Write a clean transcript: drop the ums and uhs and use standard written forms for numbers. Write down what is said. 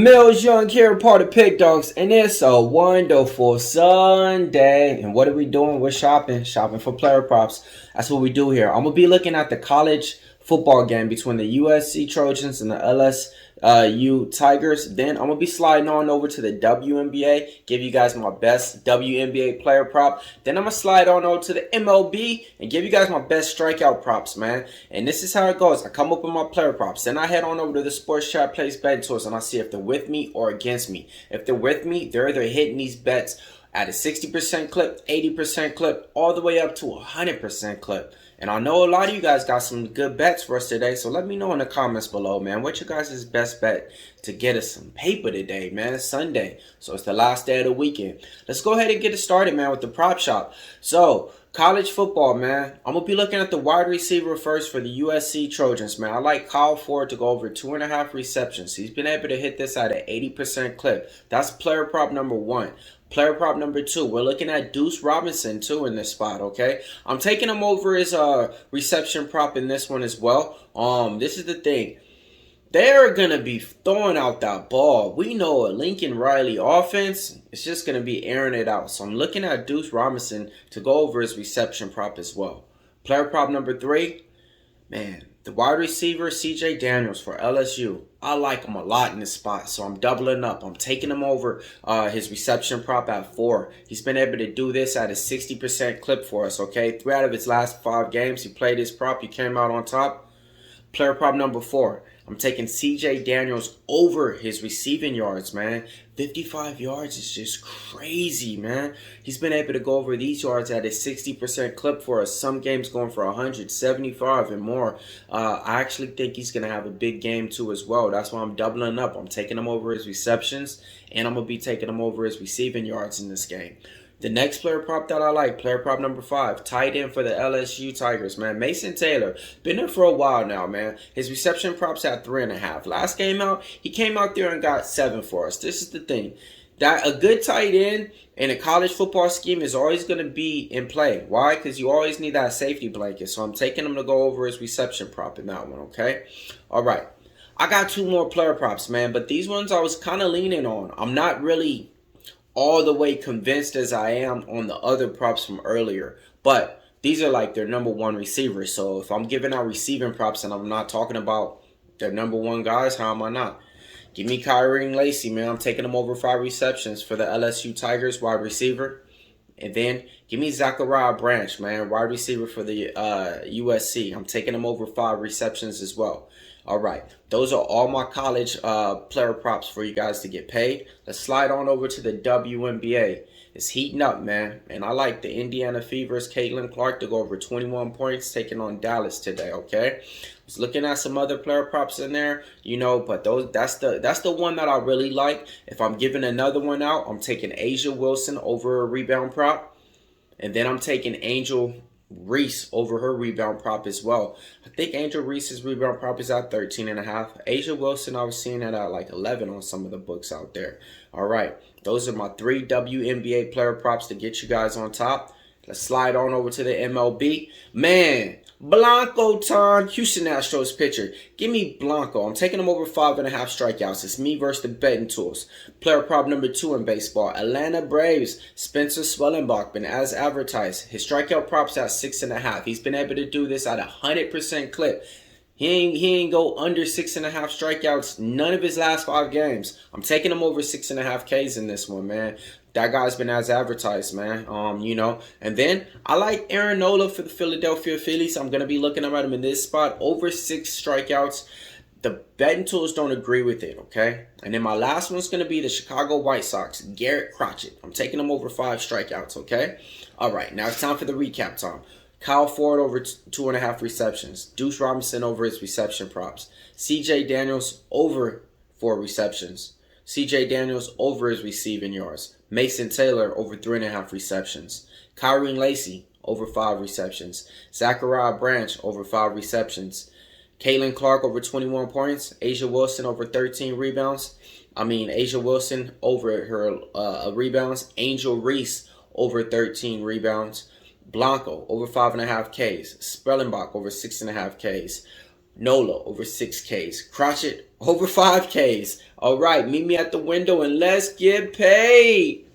Millz Young here, part of Pick Dawgz, and it's a wonderful Sunday. And what are we doing? We're shopping for player props. That's what we do here. I'm gonna be looking at the college football game between the USC Trojans and the LSU Tigers. Then I'm gonna be sliding on over to the WNBA, give you guys my best WNBA player prop. Then I'm gonna slide on over to the MLB and give you guys my best strikeout props, man. And this is how it goes. I come up with my player props, then I head on over to the sports chat, place betting tools, and I see if they're with me or against me. If they're with me, they're either hitting these bets at a 60% clip, 80% clip, all the way up to 100% clip. And I know a lot of you guys got some good bets for us today, so let me know in the comments below, man. What's your guys' best bet to get us some paper today, man? It's Sunday, so it's the last day of the weekend. Let's go ahead and get it started, man, with the prop shop. So, college football, man. I'm going to be looking at the wide receiver first for the USC Trojans, man. I like Kyle Ford to go over 2.5 receptions. He's been able to hit this at an 80% clip. That's player prop number 1. Player prop number 2, we're looking at Deuce Robinson too in this spot, okay? I'm taking him over his reception prop in this one as well. This is the thing. They're going to be throwing out that ball. We know a Lincoln Riley offense is just going to be airing it out. So I'm looking at Deuce Robinson to go over his reception prop as well. Player prop number 3, man, the wide receiver, C.J. Daniels for LSU. I like him a lot in this spot, so I'm doubling up. I'm taking him over his reception prop at 4. He's been able to do this at a 60% clip for us, okay? 3 out of his last 5 games, he played his prop. He came out on top. Player prop number 4. I'm taking C.J. Daniels over his receiving yards, man. 55 yards is just crazy, man. He's been able to go over these yards at a 60% clip for us. Some games going for 175 and more. I actually think he's going to have a big game too as well. That's why I'm doubling up. I'm taking him over his receptions, and I'm going to be taking him over his receiving yards in this game. The next player prop that I like, player prop number 5, tight end for the LSU Tigers, man. Mason Taylor, been there for a while now, man. His reception prop's at 3.5. Last game out, he came out there and got 7 for us. This is the thing. That a good tight end in a college football scheme is always going to be in play. Why? Because you always need that safety blanket. So I'm taking him to go over his reception prop in that one, okay? All right. I got 2 more player props, man. But these ones I was kind of leaning on. I'm not really all the way convinced as I am on the other props from earlier, but these are like their number 1 receivers. So if I'm giving out receiving props and I'm not talking about their number 1 guys, how am I not? Give me Kyrie Lacey, man. I'm taking him over 5 receptions for the LSU Tigers wide receiver. And then give me Zachariah Branch, man, wide receiver for the USC. I'm taking him over 5 receptions as well. All right, those are all my college player props for you guys to get paid. Let's slide on over to the WNBA. It's heating up, man. And I like the Indiana Fever's Caitlin Clark to go over 21 points, taking on Dallas today, okay? I was looking at some other player props in there, you know, but that's the one that I really like. If I'm giving another one out, I'm taking Asia Wilson over a rebound prop. And then I'm taking Angel Reese over her rebound prop as well. I think Angel Reese's rebound prop is at 13.5. Asia Wilson, I was seeing it at like 11 on some of the books out there. All right, those are my 3 WNBA player props to get you guys on top. Let's slide on over to the MLB. Man, Blanco time. Houston Astros pitcher. Give me Blanco. I'm taking him over 5.5 strikeouts. It's me versus the betting tools. Player prop number 2 in baseball. Atlanta Braves. Spencer Swellenbach. Been as advertised. His strikeout prop's at 6.5. He's been able to do this at 100% clip. He ain't go under 6.5 strikeouts none of his last 5 games. I'm taking him over 6.5 Ks in this one, man. That guy's been as advertised, man. You know. And then I like Aaron Nola for the Philadelphia Phillies. I'm gonna be looking at him in this spot over 6 strikeouts. The betting tools don't agree with it, okay? And then my last one's gonna be the Chicago White Sox, Garrett Crotchet. I'm taking him over 5 strikeouts, okay? All right, now it's time for the recap time. Kyle Ford over 2.5 receptions. Deuce Robinson over his reception props. C.J. Daniels over 4 receptions. C.J. Daniels over his receiving yards. Mason Taylor over 3.5 receptions. Kyrie Lacey over 5 receptions. Zachariah Branch over 5 receptions. Caitlin Clark over 21 points. Asia Wilson over 13 rebounds. Asia Wilson over her rebounds. Angel Reese over 13 rebounds. Blanco over 5.5 Ks. Spellenbach over 6.5 Ks. Nola over 6Ks. Crotchet over 5Ks. All right, meet me at the window and let's get paid.